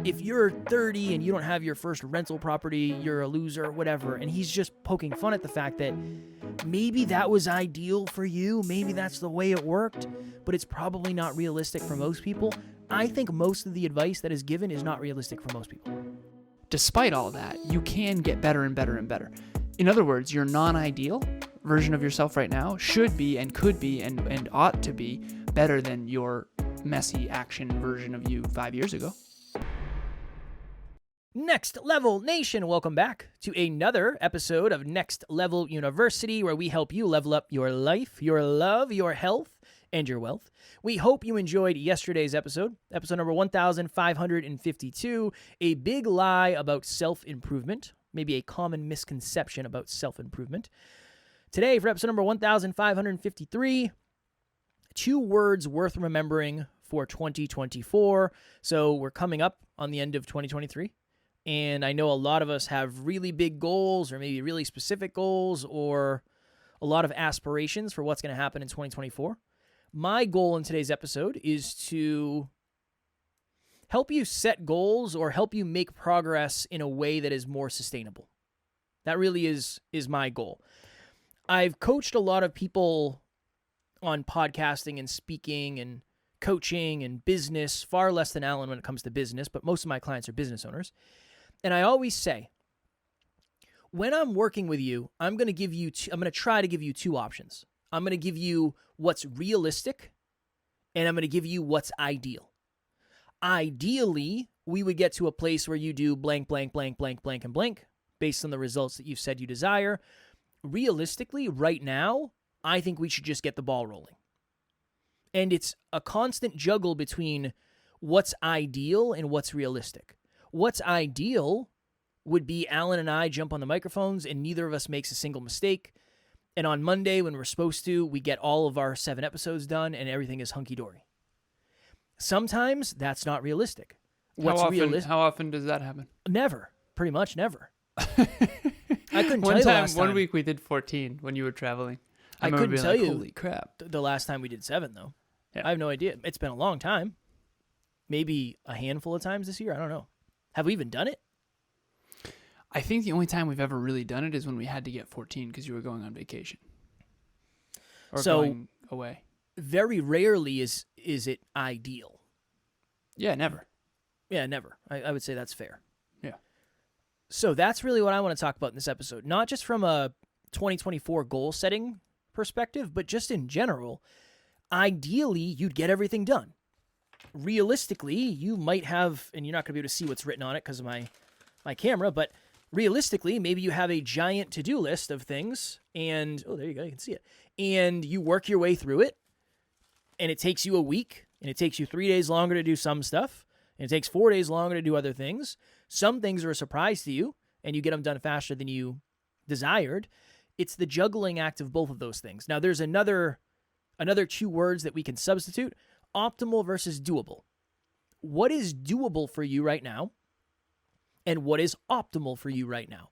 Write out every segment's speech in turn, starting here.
if you're 30 and you don't have your first rental property, you're a loser, whatever. And he's just poking fun at the fact that maybe that was ideal for you. Maybe that's the way it worked, but it's probably not realistic for most people. I think most of the advice that is given is not realistic for most people. Despite all that, you can get better and better and better. In other words, your non-ideal version of yourself right now should be and could be and ought to be better than your messy action version of you 5 years ago. Next Level Nation, welcome back to another episode of Next Level University, where we help you level up your life, your love, your health, and your wealth. We hope you enjoyed yesterday's episode number 1552, a big lie about self-improvement, maybe a common misconception about self-improvement. Today, for episode number 1553, 2 words worth remembering for 2024. So we're coming up on the end of 2023. And I know a lot of us have really big goals or maybe really specific goals or a lot of aspirations for what's going to happen in 2024. My goal in today's episode is to help you set goals or help you make progress in a way that is more sustainable. That really is my goal. I've coached a lot of people on podcasting and speaking and coaching and business, far less than Alan when it comes to business, but most of my clients are business owners. And I always say, when I'm working with you, I'm going to try to give you 2 options. I'm going to give you what's realistic, and I'm going to give you what's ideal. Ideally, we would get to a place where you do blank, blank, blank, blank, blank, and blank, based on the results that you've said you desire. Realistically, right now, I think we should just get the ball rolling. And it's a constant juggle between what's ideal and what's realistic. What's ideal would be Alan and I jump on the microphones and neither of us makes a single mistake. And on Monday, when we're supposed to, we get all of our 7 episodes done and everything is hunky-dory. Sometimes that's not realistic. How often does that happen? Never. Pretty much never. I couldn't tell One you time, last time. one week we did 14 when you were traveling. I couldn't tell you. Holy crap. The last time we did 7, though. Yeah. I have no idea. It's been a long time. Maybe a handful of times this year. I don't know. Have we even done it? I think the only time we've ever really done it is when we had to get 14 because you were going on vacation. Or going away. Very rarely is it ideal. Yeah, never. Yeah, never. I would say that's fair. Yeah. So that's really what I want to talk about in this episode. Not just from a 2024 goal setting perspective, but just in general. Ideally, you'd get everything done. Realistically, you might have, and you're not going to be able to see what's written on it because of my camera, but realistically, maybe you have a giant to-do list of things, and, oh, there you go, you can see it, and you work your way through it, and it takes you a week, and it takes you 3 days longer to do some stuff, and it takes 4 days longer to do other things. Some things are a surprise to you, and you get them done faster than you desired. It's the juggling act of both of those things. Now, there's another 2 words that we can substitute. Optimal versus doable. What is doable for you right now? And what is optimal for you right now?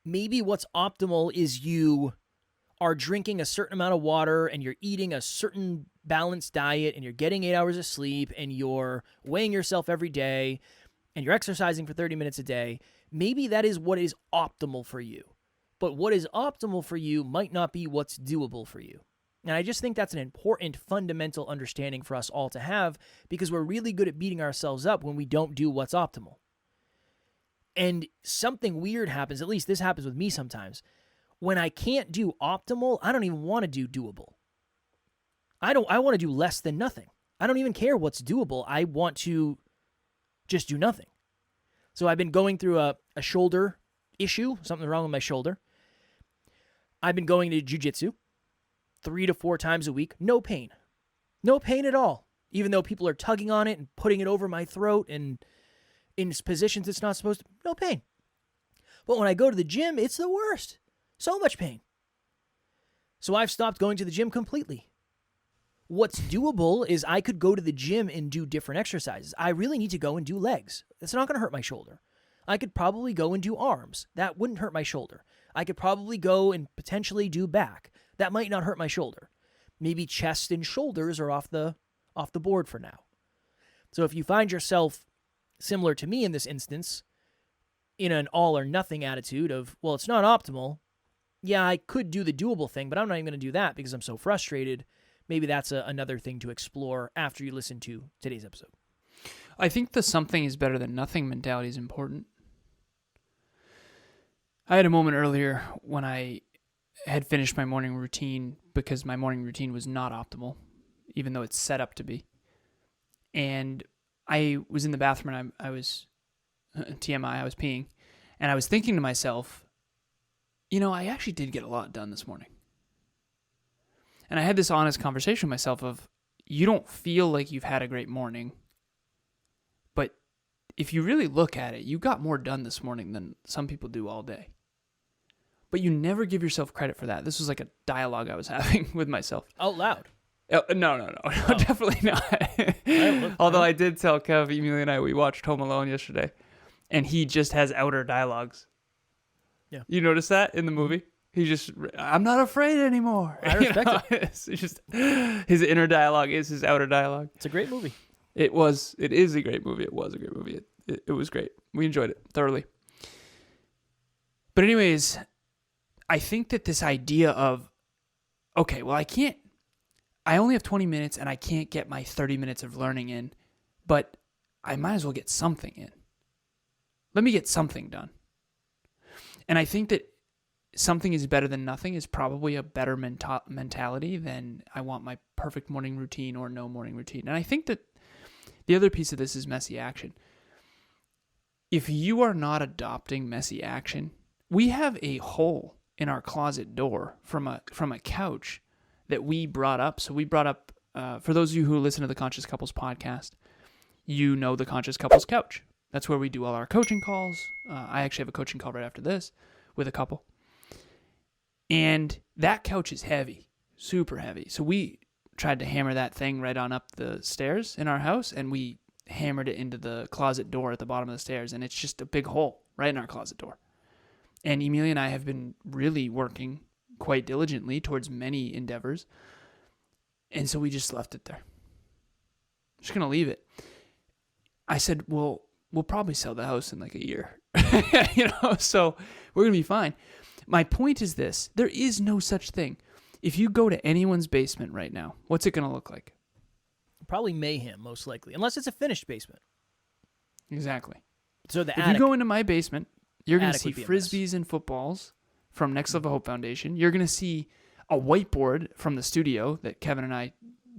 Maybe what's optimal is you are drinking a certain amount of water and you're eating a certain balanced diet and you're getting 8 hours of sleep and you're weighing yourself every day and you're exercising for 30 minutes a day. Maybe that is what is optimal for you. But what is optimal for you might not be what's doable for you. And I just think that's an important fundamental understanding for us all to have because we're really good at beating ourselves up when we don't do what's optimal. And something weird happens, at least this happens with me sometimes. When I can't do optimal, I don't even want to do doable. I want to do less than nothing. I don't even care what's doable. I want to just do nothing. So I've been going through a shoulder issue, something wrong with my shoulder. I've been going to jiu-jitsu 3 to 4 times a week. No pain. No pain at all. Even though people are tugging on it and putting it over my throat and in positions it's not supposed to. No pain. But when I go to the gym, it's the worst. So much pain. So I've stopped going to the gym completely. What's doable is I could go to the gym and do different exercises. I really need to go and do legs. That's not going to hurt my shoulder. I could probably go and do arms. That wouldn't hurt my shoulder. I could probably go and potentially do back. That might not hurt my shoulder. Maybe chest and shoulders are off the board for now. So if you find yourself similar to me in this instance, in an all or nothing attitude of, well, it's not optimal. Yeah, I could do the doable thing, but I'm not even going to do that because I'm so frustrated. Maybe that's another thing to explore after you listen to today's episode. I think the something is better than nothing mentality is important. I had a moment earlier when I had finished my morning routine because my morning routine was not optimal, even though it's set up to be. And I was in the bathroom and I was, TMI, I was peeing. And I was thinking to myself, I actually did get a lot done this morning. And I had this honest conversation with myself of, you don't feel like you've had a great morning. But if you really look at it, you got more done this morning than some people do all day. But you never give yourself credit for that. This was like a dialogue I was having with myself. Out loud? No, definitely not. Although I did tell Kev, Emilia, and I, we watched Home Alone yesterday. And he just has outer dialogues. Yeah. You notice that in the movie? He just, I'm not afraid anymore. I respect it. It's just, his inner dialogue is his outer dialogue. It's a great movie. It is a great movie. It was a great movie. It was great. We enjoyed it thoroughly. But anyways, I think that this idea of, okay, well, I only have 20 minutes and I can't get my 30 minutes of learning in, but I might as well get something in. Let me get something done. And I think that something is better than nothing is probably a better mentality than I want my perfect morning routine or no morning routine. And I think that the other piece of this is messy action. If you are not adopting messy action, we have a hole in our closet door from a couch that we brought up. So we brought up, for those of you who listen to the Conscious Couples podcast, you know the Conscious Couples couch. That's where we do all our coaching calls. I actually have a coaching call right after this with a couple. And that couch is heavy, super heavy. So we tried to hammer that thing right on up the stairs in our house, and we hammered it into the closet door at the bottom of the stairs, and it's just a big hole right in our closet door. And Emilia and I have been really working quite diligently towards many endeavors, and so we just left it there. Just going to leave it. I said, well, we'll probably sell the house in like a year, so we're going to be fine. My point is this. There is no such thing. If you go to anyone's basement right now, what's it going to look like? Probably mayhem, most likely, unless it's a finished basement. Exactly. So if you go into my basement, you're going to see would be a frisbees and footballs from Next Level Hope Foundation. You're going to see a whiteboard from the studio that Kevin and I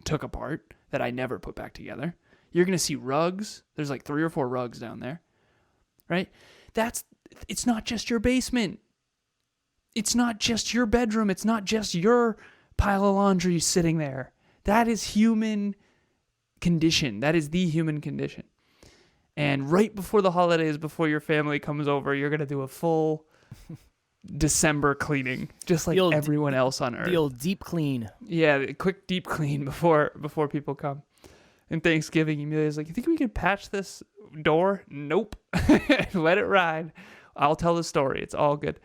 took apart that I never put back together. You're going to see rugs. There's like 3 or 4 rugs down there, right? It's not just your basement. It's not just your bedroom. It's not just your pile of laundry sitting there. That is human condition. That is the human condition. And right before the holidays, before your family comes over, you're going to do a full December cleaning, just like everyone else on Earth. The old deep clean. Yeah, a quick deep clean before people come. And Thanksgiving, Emilia's like, you think we could patch this door? Nope. Let it ride. I'll tell the story. It's all good.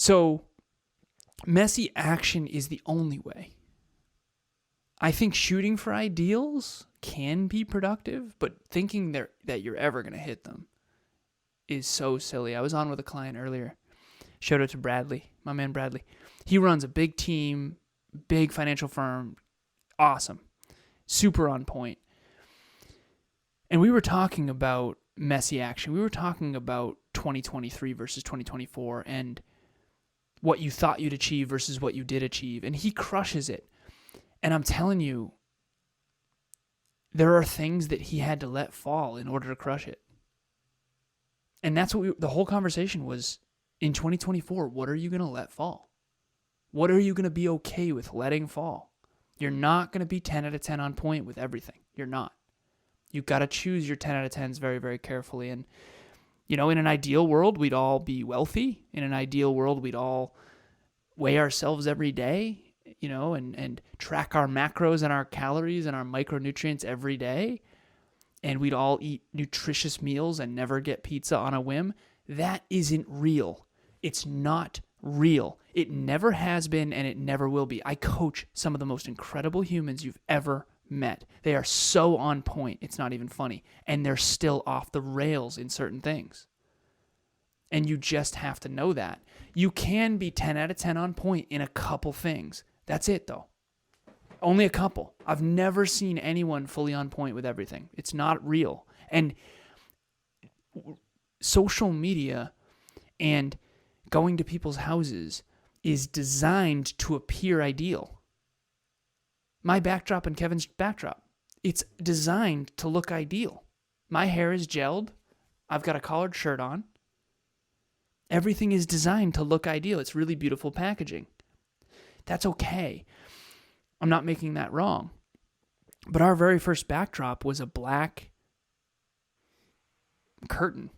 So, messy action is the only way. I think shooting for ideals can be productive, but thinking that you're ever going to hit them is so silly. I was on with a client earlier. Shout out to Bradley, my man Bradley. He runs a big team, big financial firm. Awesome. Super on point. And we were talking about messy action. We were talking about 2023 versus 2024 and what you thought you'd achieve versus what you did achieve. And he crushes it. And I'm telling you, there are things that he had to let fall in order to crush it. And that's what the whole conversation was. In 2024, what are you going to let fall? What are you going to be okay with letting fall? You're not going to be 10 out of 10 on point with everything. You're not. You've got to choose your 10 out of 10s very, very carefully. And, in an ideal world, we'd all be wealthy. In an ideal world, we'd all weigh ourselves every day, and track our macros and our calories and our micronutrients every day. And we'd all eat nutritious meals and never get pizza on a whim. That isn't real. It's not real. It never has been and it never will be. I coach some of the most incredible humans you've ever met. They are so on point, it's not even funny. And they're still off the rails in certain things. And you just have to know that. You can be 10 out of 10 on point in a couple things. That's it, though. Only a couple. I've never seen anyone fully on point with everything. It's not real. And social media and going to people's houses is designed to appear ideal. My backdrop and Kevin's backdrop, it's designed to look ideal. My hair is gelled. I've got a collared shirt on. Everything is designed to look ideal. It's really beautiful packaging. That's okay. I'm not making that wrong. But our very first backdrop was a black curtain.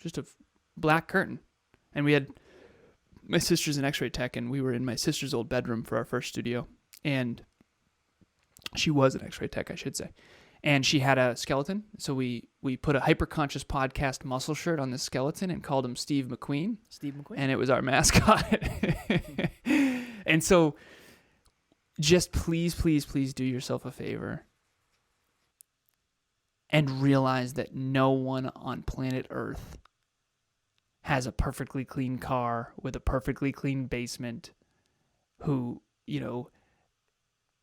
Just a black curtain. And we had, my sister's an x-ray tech, and we were in my sister's old bedroom for our first studio. And she was an x-ray tech, I should say. And she had a skeleton. So we put a Hyperconscious Podcast muscle shirt on this skeleton and called him Steve McQueen. Steve McQueen. And it was our mascot. And so just please, please, please do yourself a favor and realize that no one on planet Earth has a perfectly clean car with a perfectly clean basement who,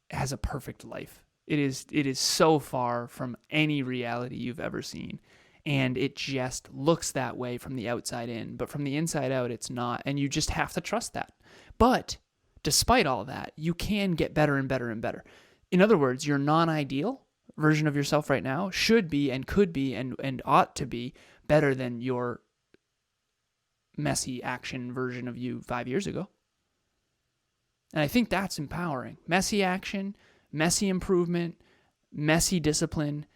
has a perfect life. It is so far from any reality you've ever seen. And it just looks that way from the outside in. But from the inside out, it's not. And you just have to trust that. But despite all that, you can get better and better and better. In other words, your non-ideal version of yourself right now should be and could be and ought to be better than your messy action version of you 5 years ago. And I think that's empowering. Messy action, messy improvement, messy discipline,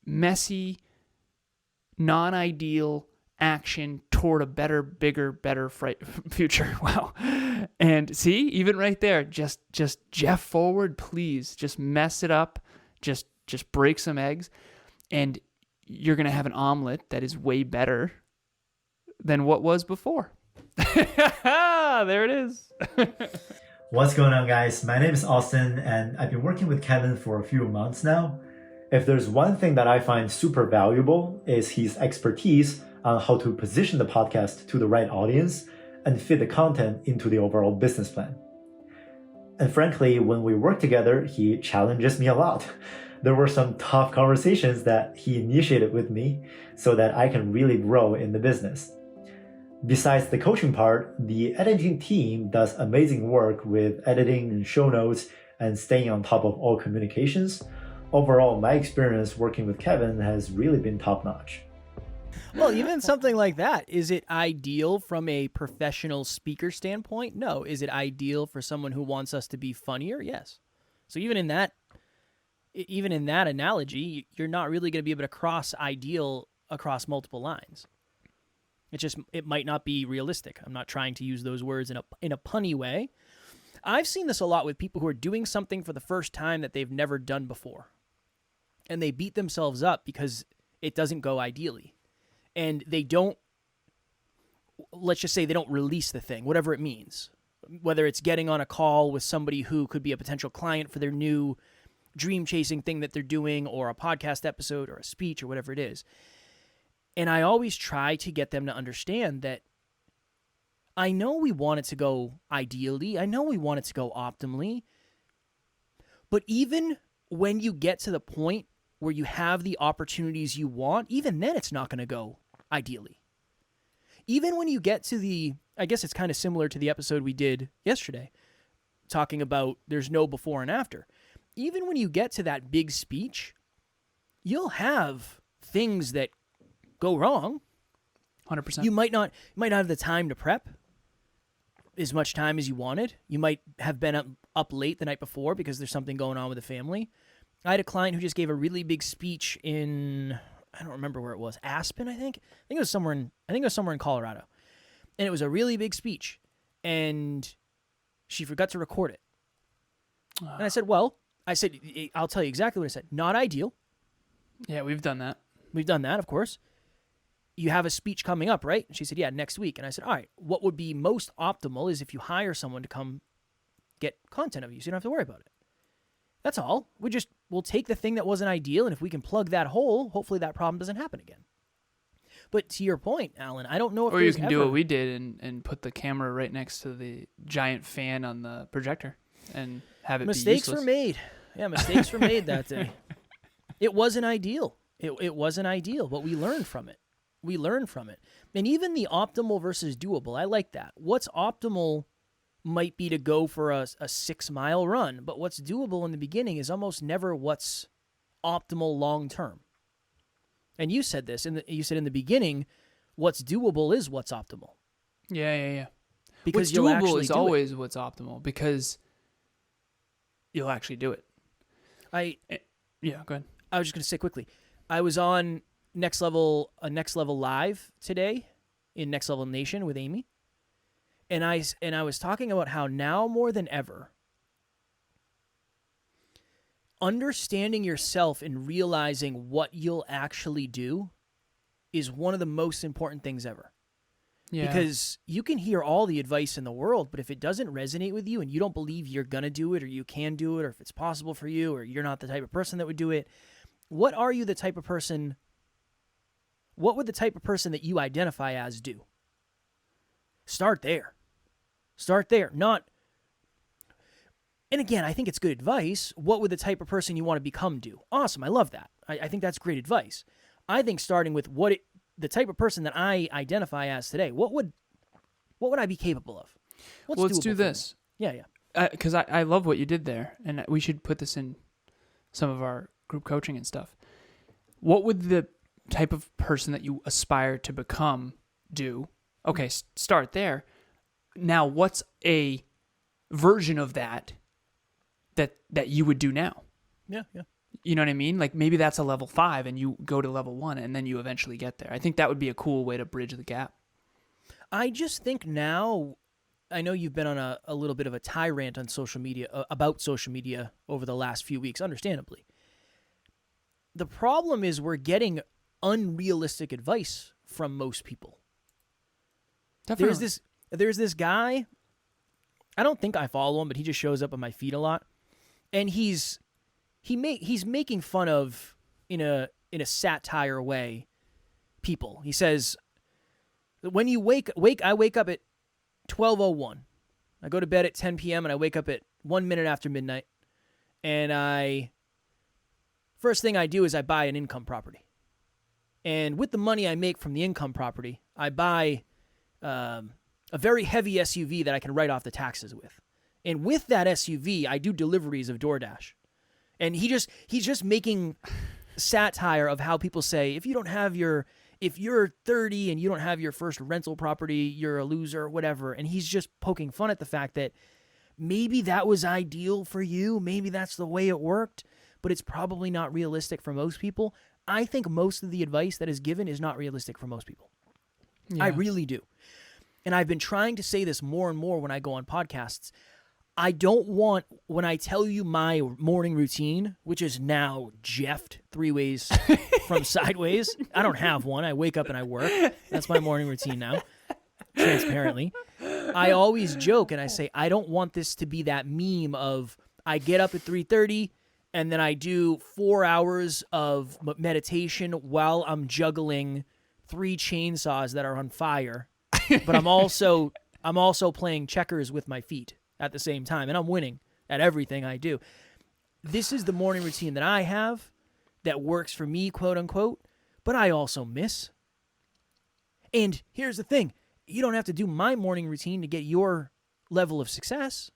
messy, non-ideal action toward a better, bigger, better future. Wow. And see, even right there, just Jeff forward, please. Just mess it up. Just break some eggs. And you're going to have an omelet that is way better than what was before. There it is. What's going on, guys? My name is Austin, and I've been working with Kevin for a few months now. If there's one thing that I find super valuable is his expertise on how to position the podcast to the right audience and fit the content into the overall business plan. And frankly, when we work together, he challenges me a lot. There were some tough conversations that he initiated with me so that I can really grow in the business. Besides the coaching part, the editing team does amazing work with editing and show notes and staying on top of all communications. Overall, my experience working with Kevin has really been top-notch. Well, even something like that, is it ideal from a professional speaker standpoint? No. Is it ideal for someone who wants us to be funnier? Yes. So even in that analogy, you're not really going to be able to cross ideal across multiple lines. It might not be realistic. I'm not trying to use those words in a punny way. I've seen this a lot with people who are doing something for the first time that they've never done before. And they beat themselves up because it doesn't go ideally. And let's just say they don't release the thing, whatever it means. Whether it's getting on a call with somebody who could be a potential client for their new dream chasing thing that they're doing, or a podcast episode or a speech or whatever it is. And I always try to get them to understand that I know we want it to go ideally. I know we want it to go optimally. But even when you get to the point where you have the opportunities you want, even then it's not going to go ideally. Even when you get to I guess it's kind of similar to the episode we did yesterday, talking about there's no before and after. Even when you get to that big speech, you'll have things that go wrong. 100%. You might not have the time to prep as much time as you wanted. You might have been up late the night before because there's something going on with the family. I had a client who just gave a really big speech in, I don't remember where it was, Aspen, I think. I think it was somewhere in Colorado. And it was a really big speech. And she forgot to record it. And I said, I'll tell you exactly what I said. Not ideal. Yeah, we've done that. We've done that, of course. You have a speech coming up, right? And she said, yeah, next week. And I said, all right, what would be most optimal is if you hire someone to come get content of you so you don't have to worry about it. That's all. We'll take the thing that wasn't ideal, and if we can plug that hole, hopefully that problem doesn't happen again. But to your point, Alan, I don't know if or you can do what we did and put the camera right next to the giant fan on the projector and have it be useless. Mistakes were made. Yeah, mistakes were made that day. It wasn't ideal. It wasn't ideal, but we learned from it. And even the optimal versus doable, I like that. What's optimal might be to go for a 6-mile run, but what's doable in the beginning is almost never what's optimal long term. And you said this, you said in the beginning, what's doable is what's optimal. Yeah. Because what's doable is always what's optimal because you'll actually do it. Yeah, go ahead. I was just going to say quickly, I was on Next Level Live today in Next Level Nation with Amy, and I was talking about how now more than ever, understanding yourself and realizing what you'll actually do is one of the most important things ever. Yeah. Because you can hear all the advice in the world, but if it doesn't resonate with you and you don't believe you're going to do it or you can do it or if it's possible for you or you're not the type of person that would do it, what would the type of person that you identify as do? Start there. And again, I think it's good advice. What would the type of person you want to become do? Awesome. I love that. I think that's great advice. I think starting with the type of person that I identify as today, what would I be capable of? Let's do this. Yeah. Because I love what you did there, and we should put this in some of our group coaching and stuff. What would the type of person that you aspire to become do? Okay, start there. Now, what's a version of that you would do now? Yeah. You know what I mean? Like maybe that's a level 5 and you go to level 1 and then you eventually get there. I think that would be a cool way to bridge the gap. I just think now, I know you've been on a little bit of a tirade on social media, about social media over the last few weeks, understandably. The problem is we're getting unrealistic advice from most people. Definitely. There's this guy, I don't think I follow him, but he just shows up on my feed a lot. And he's making fun of, in a satire way, people. He says, when you I wake up at 12:01. I go to bed at 10 p.m. and I wake up at 1 minute after midnight. And first thing I do is I buy an income property. And with the money I make from the income property, I buy a very heavy SUV that I can write off the taxes with. And with that SUV, I do deliveries of DoorDash. And he's just making satire of how people say, if you're 30 and you don't have your first rental property, you're a loser, whatever. And he's just poking fun at the fact that maybe that was ideal for you. Maybe that's the way it worked, but it's probably not realistic for most people. I think most of the advice that is given is not realistic for most people. Yeah. I really do. And I've been trying to say this more and more when I go on podcasts. I don't want, when I tell you my morning routine, which is now Jeffed 3 ways from sideways. I don't have one. I wake up and I work. That's my morning routine now, transparently. I always joke and I say, I don't want this to be that meme of I get up at 3:30 and then I do 4 hours of meditation while I'm juggling 3 chainsaws that are on fire. But I'm also playing checkers with my feet at the same time, and I'm winning at everything I do. This is the morning routine that I have that works for me, quote unquote, but I also miss. And here's the thing. You don't have to do my morning routine to get your level of success.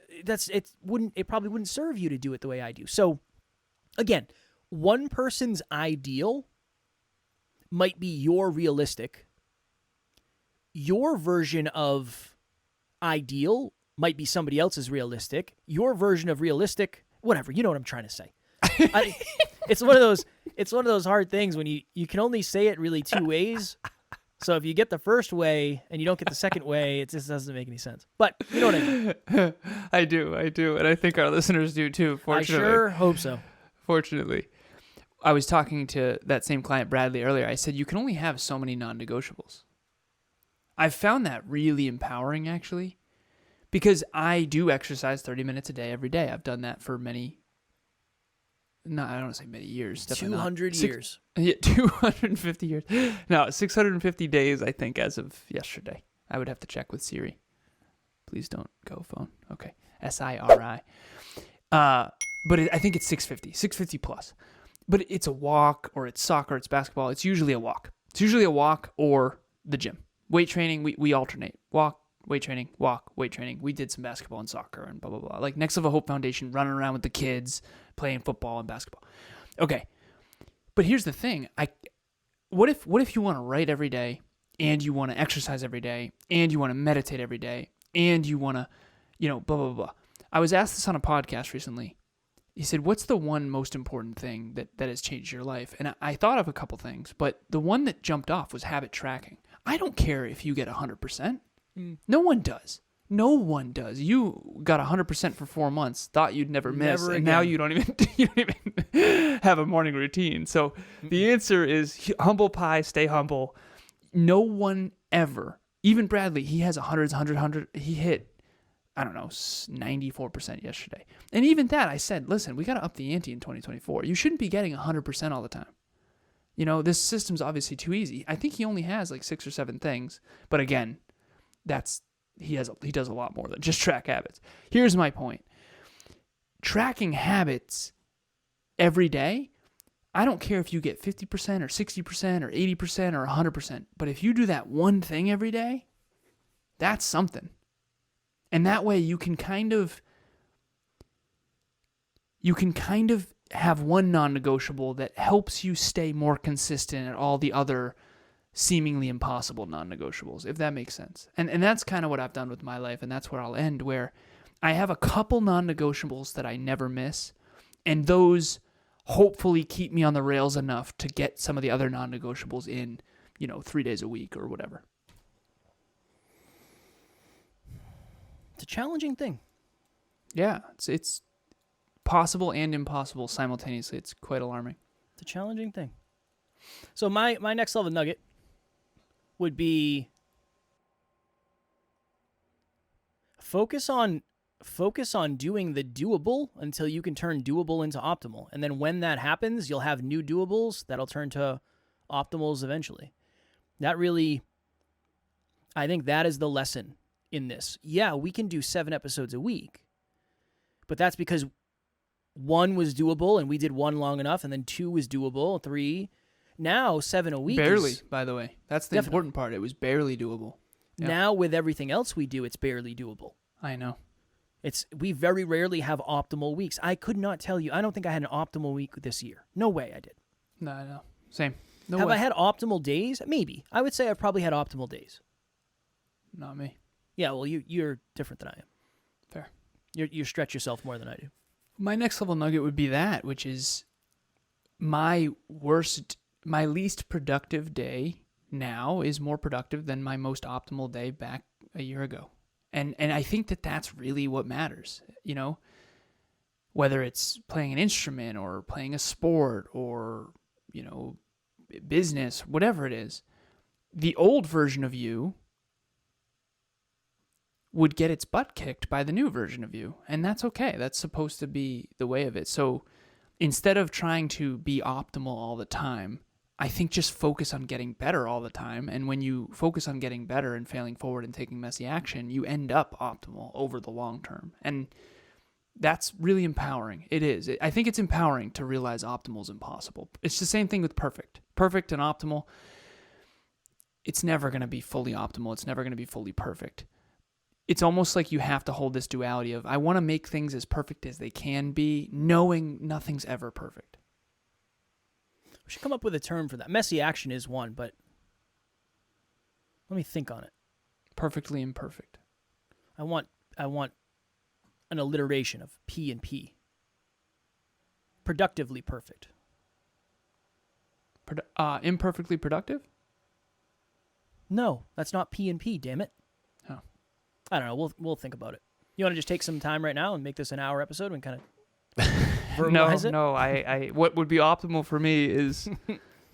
It probably wouldn't serve you to do it the way I do. So again, one person's ideal might be your realistic. Your version of ideal might be somebody else's realistic. Your version of realistic, whatever, you know what I'm trying to say. It's one of those hard things when you can only say it really 2 ways. So if you get the first way and you don't get the second way, it just doesn't make any sense. But you know what I mean. I do. And I think our listeners do too, fortunately. I sure hope so. Fortunately. I was talking to that same client, Bradley, earlier. I said, you can only have so many non-negotiables. I've found that really empowering, actually, Because I do exercise 30 minutes a day every day. I've done that for I don't want to say many years. 200 years. Yeah, 250 years. No, 650 days, I think, as of yesterday. I would have to check with Siri. Please don't go phone. Okay. SIRI. But I think it's 650 plus. But it's a walk, or it's soccer, it's basketball. It's usually a walk. It's usually a walk or the gym. Weight training, we alternate. Walk, weight training, walk, weight training. We did some basketball and soccer and blah, blah, blah. Like Next Level Hope Foundation, running around with the kids, playing football and basketball. Okay. But here's the thing. What if you want to write every day, and you want to exercise every day, and you want to meditate every day, and you want to, blah, blah, blah. I was asked this on a podcast recently. He said, what's the one most important thing that has changed your life? And I thought of a couple things, but the one that jumped off was habit tracking. I don't care if you get 100%. No one does. No one does. You got 100% for 4 months, thought you'd never miss, and now you don't even have a morning routine. So the answer is humble pie, stay humble. No one ever, even Bradley, he has 100. He hit, 94% yesterday. And even that, I said, listen, we got to up the ante in 2024. You shouldn't be getting 100% all the time. This system's obviously too easy. I think he only has like 6 or 7 things. But again, he does a lot more than just track habits. Here's my point. Tracking habits every day, I don't care if you get 50% or 60% or 80% or 100%. But if you do that one thing every day, that's something. And that way you can kind of have one non-negotiable that helps you stay more consistent at all the other seemingly impossible non-negotiables, if that makes sense. And that's kind of what I've done with my life, and that's where I'll end, where I have a couple non-negotiables that I never miss, and those hopefully keep me on the rails enough to get some of the other non-negotiables in, 3 days a week or whatever. It's a challenging thing. Yeah, it's possible and impossible simultaneously. It's quite alarming. It's a challenging thing. So my next level nugget would be focus on doing the doable until you can turn doable into optimal. And then when that happens, you'll have new doables that'll turn to optimals eventually. I think that is the lesson in this. Yeah, we can do 7 episodes a week, but that's because 1 was doable and we did 1 long enough, and then 2 was doable, 3. Now 7 a week. Barely, by the way. That's the important part. It was barely doable. Yeah. Now with everything else we do, it's barely doable. I know. We very rarely have optimal weeks. I could not tell you. I don't think I had an optimal week this year. No way I did. No, I know. Same. No have way. I had optimal days? Maybe. I would say I've probably had optimal days. Not me. Yeah, well, you're different than I am. Fair. You stretch yourself more than I do. My next level nugget would be that, which is my least productive day now is more productive than my most optimal day back a year ago. And I think that's really what matters, whether it's playing an instrument or playing a sport or, business, whatever it is. The old version of you would get its butt kicked by the new version of you. And that's okay. That's supposed to be the way of it. So instead of trying to be optimal all the time, I think just focus on getting better all the time. And when you focus on getting better and failing forward and taking messy action, you end up optimal over the long term. And that's really empowering. It is. I think it's empowering to realize optimal is impossible. It's the same thing with perfect. Perfect and optimal, it's never going to be fully optimal. It's never going to be fully perfect. It's almost like you have to hold this duality of, I want to make things as perfect as they can be, knowing nothing's ever perfect. We should come up with a term for that. Messy action is one, but let me think on it. Perfectly imperfect. I want an alliteration of P and P. Productively perfect. Imperfectly productive? No, that's not P and P, damn it. Oh. I don't know. We'll think about it. You want to just take some time right now and make this an hour episode and kind of verbalize it? No. I what would be optimal for me is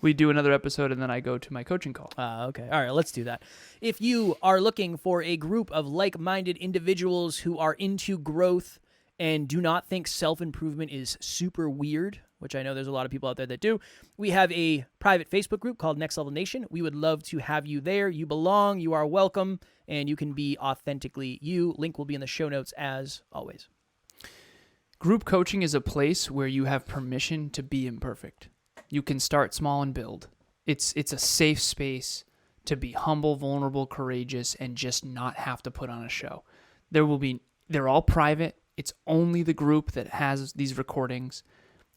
We do another episode, and then I go to my coaching call. Okay. All right, let's do that. If you are looking for a group of like-minded individuals who are into growth and do not think self-improvement is super weird, which I know there's a lot of people out there that do, we have a private Facebook group called Next Level Nation. We would love to have you there. You belong, you are welcome, and you can be authentically you. Link will be in the show notes as always. Group coaching is a place where you have permission to be imperfect. You can start small and build. It's a safe space to be humble, vulnerable, courageous, and just not have to put on a show. They're all private. It's only the group that has these recordings.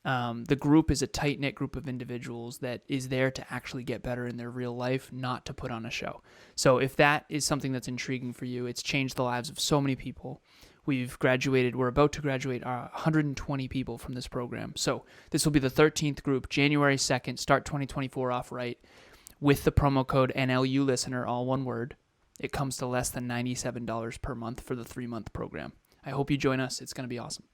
The group is a tight-knit group of individuals that is there to actually get better in their real life, not to put on a show. So if that is something that's intriguing for you, it's changed the lives of so many people. We're about to graduate 120 people from this program. So this will be the 13th group, January 2nd, start 2024 off right. With the promo code NLU listener, all one word, it comes to less than $97 per month for the 3-month program. I hope you join us. It's going to be awesome.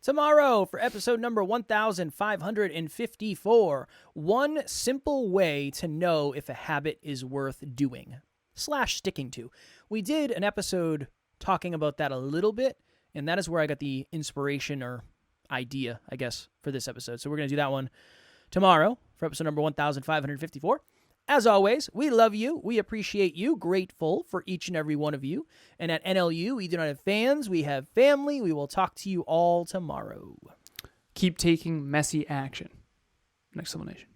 Tomorrow, for episode number 1554, one simple way to know if a habit is worth doing / sticking to. We did an episode talking about that a little bit, and that is where I got the inspiration or idea, I guess, for this episode. So we're going to do that one tomorrow for episode number 1554. As always, we love you. We appreciate you. Grateful for each and every one of you. And at NLU, we do not have fans. We have family. We will talk to you all tomorrow. Keep taking messy action. Next Level Nation.